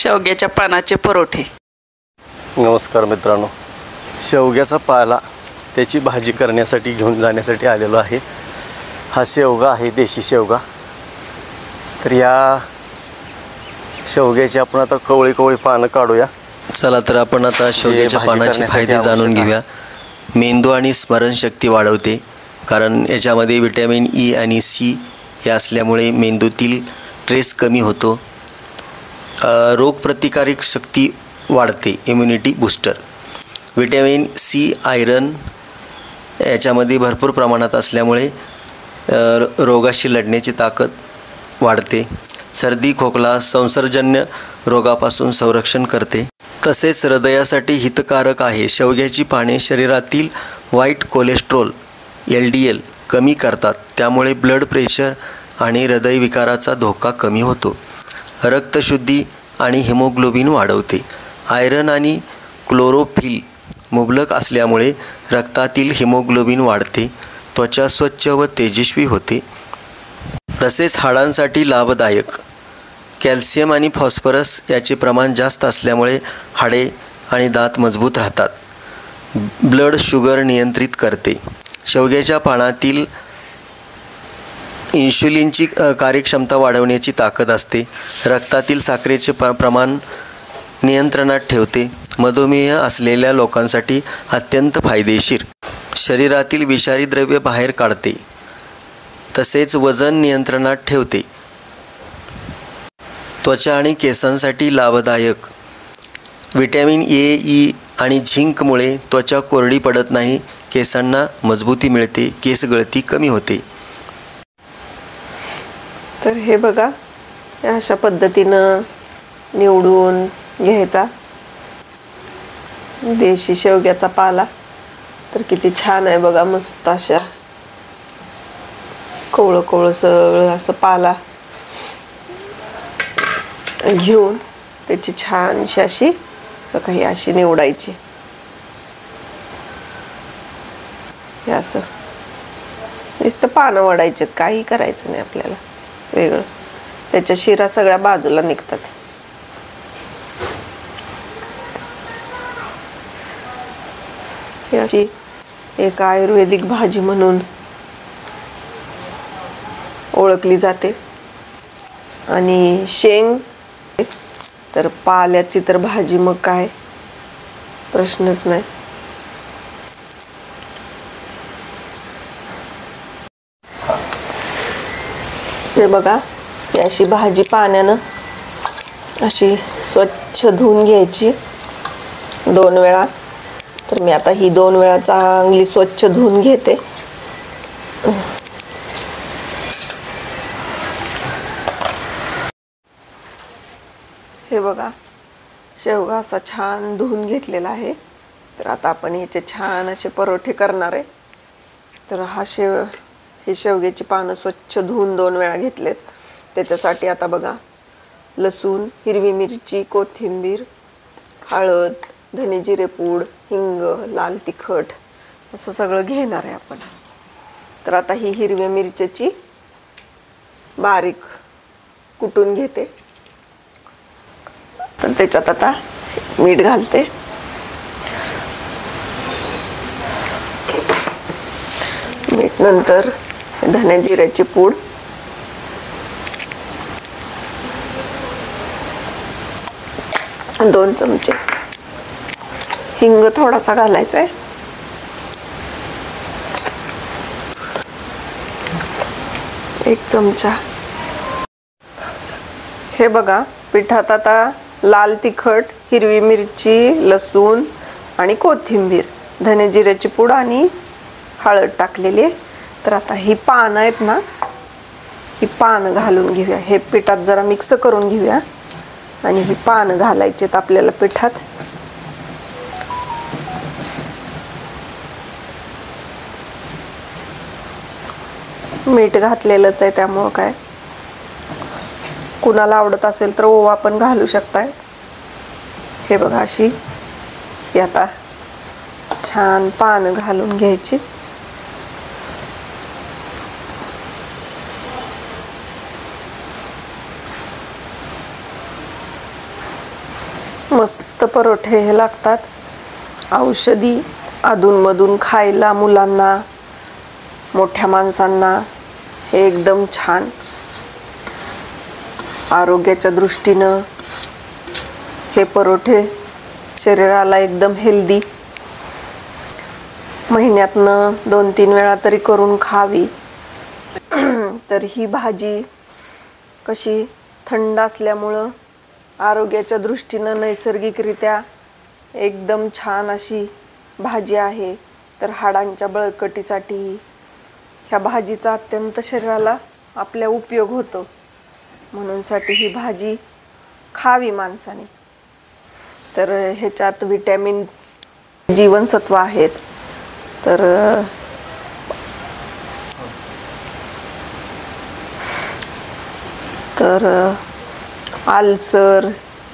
शेवग्याच्या पानाचे परोठे। नमस्कार मित्रांनो, शेवग्याचा पाला त्याची भाजी करण्यासाठी घेऊन जाण्यासाठी आलेलो आहे। हा शेवगा आहे, देशी शेवगा। तर या शेवग्याची आपण आता कवळी कवळी पानं काढूया। चला तर आपण आता शेवग्याच्या पानाचे फायदे जाणून घेऊया। मेंदू आणि स्मरणशक्ती वाढवते, कारण याच्यामध्ये विटॅमिन ई आणि सी हे असल्यामुळे मेंदूतील स्ट्रेस कमी होतो। रोगप्रतिकारक शक्ती वाढते, immunity booster. Vitamin C, iron याच्यामध्ये भरपूर प्रमाणात असल्यामुळे रोगाशी लढण्याची ताकद वाढते। सर्दी खोकला संसर्गजन्य रोगापासून संरक्षण करते। तसेच हृदयासाठी हितकारक आहे। शेवग्याची पाने शरीरातील वाईट कोलेस्ट्रॉल LDL कमी करतात, त्यामुळे ब्लड प्रेशर आणि हृदयविकाराचा धोका कमी होतो। रक्तशुद्धी आणि हिमोग्लोबिन वाढवते। आयरन आणि क्लोरोफिल मुबलक असल्यामुळे रक्तातील हिमोग्लोबिन वाढते, त्वचा स्वच्छ व तेजस्वी होते। तसेच हाडांसाठी लाभदायक। कॅल्शियम आणि फॉस्फरस याचे प्रमाण जास्त असल्यामुळे हाडे आणि दात मजबूत राहतात। ब्लड शुगर नियंत्रित करते। शेवग्याच्या पानातील इन्शुलिनची कार्यक्षमता वाढवण्याची ताकद असते। रक्तातील साखरेचे प्रमाण नियंत्रणात ठेवते। मधुमेह असलेल्या लोकांसाठी अत्यंत फायदेशीर। शरीरातील विषारी द्रव्ये बाहेर काढते, तसेच वजन नियंत्रणात ठेवते। त्वचा आणि केसांसाठी लाभदायक। विटॅमिन ए, ई आणि झिंकमुळे त्वचा कोरडी पडत नाही, केसांना मजबूती मिळते, केस गळती कमी होते। तर हे बघा, अशा पद्धतीनं निवडून घ्यायचा देशी शेवग्याचा पाला। तर किती छान आहे बघा, मस्त अशा कोवळं कोवळं सगळं असं पाला घेऊन त्याची छानशी अशी बघा ही अशी निवडायची। हे असं नुसतं पानं वडायचे, काही करायचं नाही आपल्याला वेगळं। त्याच्या शिरा सगळ्या बाजूला निघतात। याची एक आयुर्वेदिक भाजी म्हणून ओळखली जाते। आणि शेंग तर पाल्याची तर भाजी मग काय प्रश्नच नाही। हे बघा, अशी भाजी पाण्यानं अशी स्वच्छ धुवून घ्यायची 2 वेळा। तर मी आता ही 2 वेळा चांगली स्वच्छ धुवून घेते। हे बघा, शेवगा असा छान धुवून घेतलेला आहे। तर आता आपण याचे छान असे परोठे करणार आहे। तर ही शेवग्याची पानं स्वच्छ धुवून 2 वेळा घेतलेत। त्याच्यासाठी आता बघा, लसूण, हिरवी मिरची, कोथिंबीर, हळद, धने जिरे पूड, हिंग, लाल तिखट असं सगळं घेणार आहे आपण। तर आता ही हिरव्या मिरच्याची बारीक कुटून घेते। तर त्याच्यात आता मीठ घालते। मीठ नंतर धने जिऱ्याची पूड, दोन चमचे हिंग थोडासा घालायचा आहे। एक चमचा। हे बघा, पिठात आता लाल तिखट, हिरवी मिरची, लसूण आणि कोथिंबीर, धने जिऱ्याची पूड आणि हळद टाकलेली आहे। तर आता ही पानं आहेत ना, ही पानं घालून घेऊया। हे पिठात जरा मिक्स करून घेऊया आणि ही पानं घालायची आहेत आपल्याला पिठात। मीठ घातलेलंच आहे, त्यामुळं काय कुणाला आवडत असेल तर ओवा पण घालू शकताय। हे बघा, अशी आता छान पानं घालून घ्यायची। मस्त परोठे हे लागतात, औषधी, अधूनमधून खायला मुलांना, मोठ्या माणसांना हे एकदम छान. आरोग्याच्या दृष्टीनं हे परोठे शरीराला एकदम हेल्दी. महिन्यातनं 2-3 वेळा तरी करून खावी. तर ही भाजी कशी थंड असल्यामुळं आरोग्याच्या दृष्टीनं नैसर्गिकरित्या एकदम छान अशी भाजी आहे. तर हाडांच्या बळकटीसाठी ह्या भाजीचा अत्यंत शरीराला आपल्या उपयोग होतो, म्हणूनसाठी ही भाजी खावी माणसाने. तर ह्याच्यात विटॅमिन, जीवनसत्व आहेत. तर आल्सर,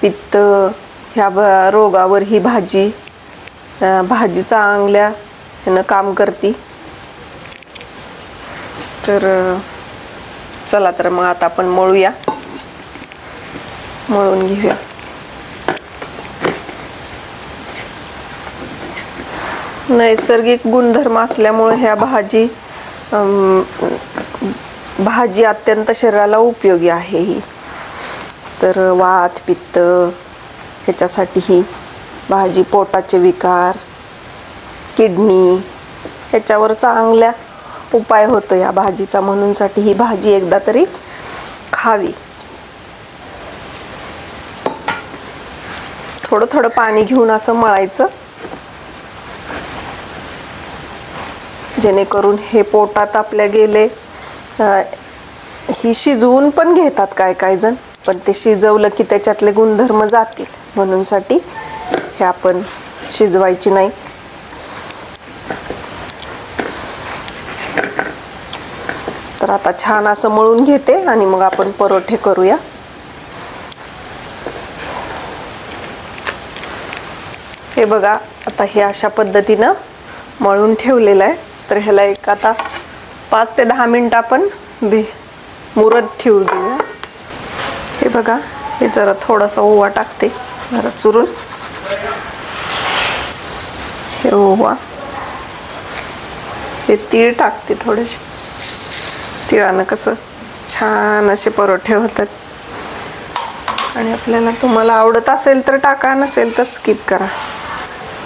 पित्त ह्या रोगावर ही भाजी चांगल्या ह्यानं काम करते. तर चला तर मग आता आपण मळून घेऊया. नैसर्गिक गुणधर्म असल्यामुळे ह्या भाजी अत्यंत शरीराला उपयोगी आहे ही. तर वात, पित्त ह्याच्यासाठी ही भाजी, पोटाचे विकार, किडनी ह्याच्यावर चांगल्या उपाय होतो या भाजीचा, म्हणूनसाठी ही भाजी एकदा तरी खावी. थोडं थोडं पाणी घेऊन असं मळायचं, जेणेकरून हे पोटात आपल्या गेले. ही शिजवून पण घेतात काय जण, पण ते शिजवलं की त्याच्यातले गुणधर्म जातील, म्हणूनसाठी हे आपण शिजवायची नाही. तर आता छान असं मळून घेते आणि मग आपण परोठे करूया. हे बघा, आता हे अशा पद्धतीनं मळून ठेवलेलं आहे. तर ह्याला एक आता 5 ते 10 मिनिटं आपण मुरत ठेवू देऊया. हे बघा, हे जरा थोडासा ओवा टाकते, जरा चुरून. हे ओवा, हे तीळ टाकते थोडेसे. तिळानं कसं छान असे परोठे होतात. आणि आपल्याला तुम्हाला आवडत असेल तर टाका, नसेल तर स्किप करा.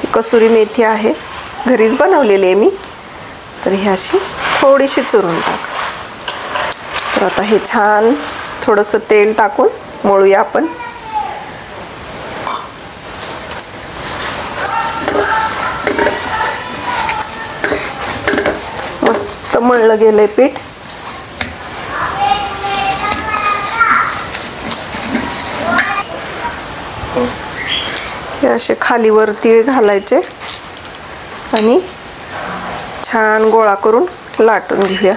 ही कसुरी मेथी आहे, घरीच बनवलेली आहे मी. तर ही अशी थोडीशी चुरून टाक. तर आता हे छान थोडंसं तेल टाकून मळूया आपण. मस्त मळलं गेलंय पीठ. हे असे खालीवर तीळ घालायचे आणि छान गोळा करून लाटून घेऊया.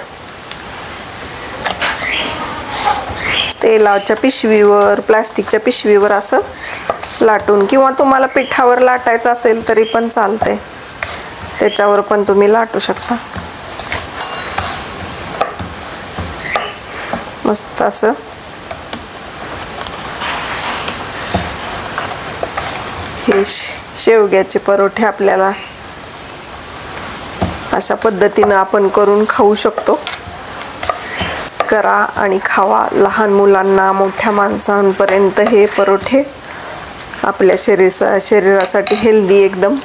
तेलाच्या पिशवीवर, प्लास्टिकच्या पिशवीवर असं लाटून, किंवा तुम्हाला पिठावर लाटायचं असेल तरी पण चालतंय, त्याच्यावर पण तुम्ही लाटू शकता. मस्त असं हे शेवग्याचे परोठे आपल्याला अशा पद्धतीनं आपण करून खाऊ शकतो. करा आणि खावा. लहान मुलांना, मोठ्या माणसांपर्यंत हे परोठे आपल्या शरीरासाठी हेल्दी एकदम.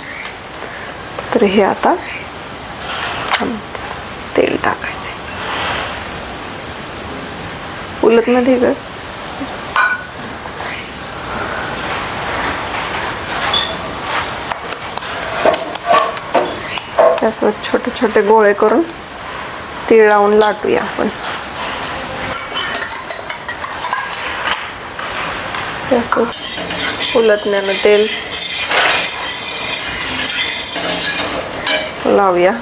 तर हे आता तेल टाकायचे. उलट मध्ये ग, असं छोटे छोटे गोळे करून तीळ लावून लाटूया आपण. असं उलटण्यानं तेल लावूया.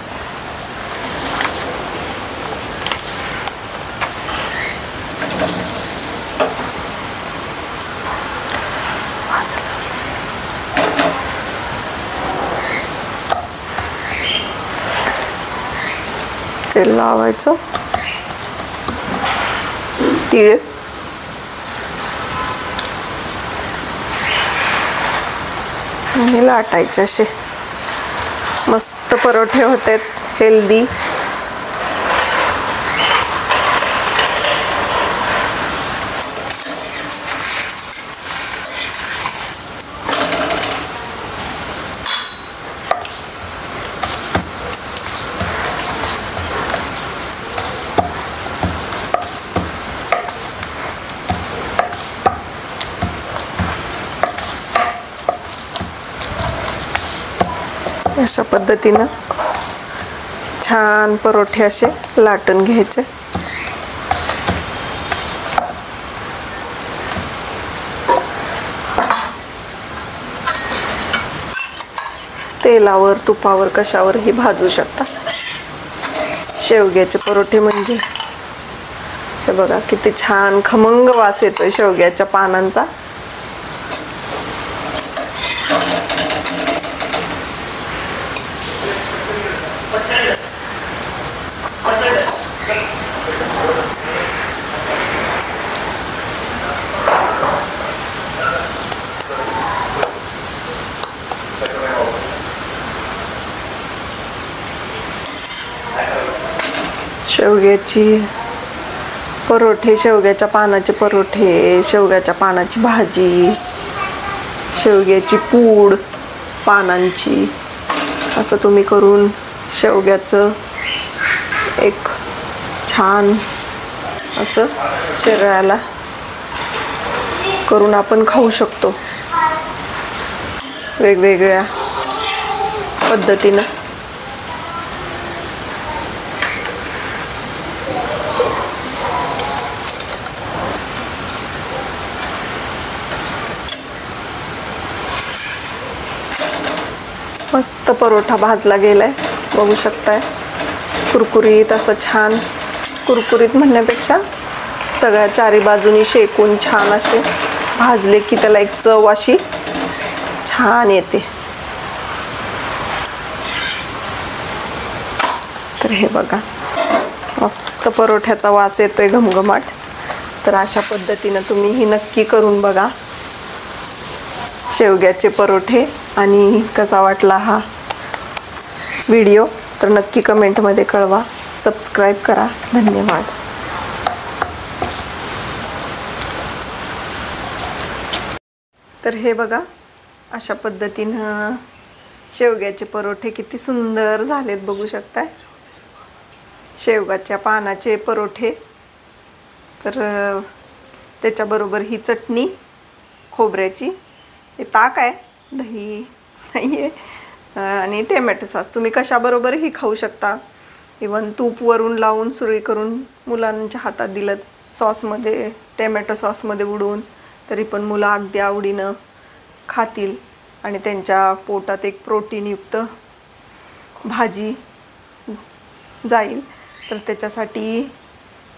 तेल लावायचं. तीळ, आणि लाटायचे असे मस्त परोठे होतात हेल्दी. अशा पद्धतीनं छान परोठे असे लाटून घ्यायचे. तेलावर तुपावर कशावरही भाजू शकता. शेवग्याचे परोठे म्हणजे हे बघा किती छान खमंग वास येतोय शेवग्याच्या पानांचा. शेवग्याची परोठे, शेवग्याच्या पानाचे परोठे, शेवग्याच्या पानाची भाजी, शेवग्याची पूड पानांची, असं तुम्ही करून शेवग्याचं एक छान असं शरीराला करून आपण खाऊ शकतो वेगवेगळ्या पद्धतीनं. मस्त परोठा भाजला गेलाय, बघू शकताय. कुरकुरीत असं छान, कुरकुरीत म्हणण्यापेक्षा सगळ्या चारी बाजूनी शेकून छान असे भाजले की त्याला एक चव अशी छान येते. तर हे बघा मस्त परोठ्याचा वास येतोय घमघमाट. तर अशा पद्धतीनं तुम्ही ही नक्की करून बघा शेवग्याचे परोठे. आणि कसा वाटला हा व्हिडिओ तर नक्की कमेंटमध्ये कळवा. सबस्क्राईब करा. धन्यवाद. तर हे बघा अशा पद्धतीनं शेवग्याचे परोठे किती सुंदर झालेत, बघू शकताय. शेवगाच्या पानाचे परोठे. तर त्याच्याबरोबर ही चटणी खोबऱ्याची, हे ताक आहे, दही नाही आहे आणि टोमॅटो सॉस. तुम्ही कशाबरोबरही खाऊ शकता. इवन तूप वरून लावून सुरळी करून मुलांच्या हातात दिलं सॉसमध्ये, टोमॅटो सॉसमध्ये बुडवून, तरी पण मुलं अगदी आवडीनं खातील आणि त्यांच्या पोटात एक प्रोटीनयुक्त भाजी जाईल. तर त्याच्यासाठी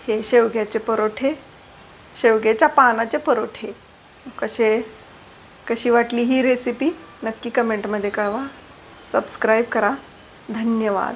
हे शेवग्याचे परोठे, शेवग्याच्या पानाचे परोठे कशी वाटली ही रेसिपी नक्की कमेंटमध्ये कळवा. सबस्क्राईब करा. धन्यवाद.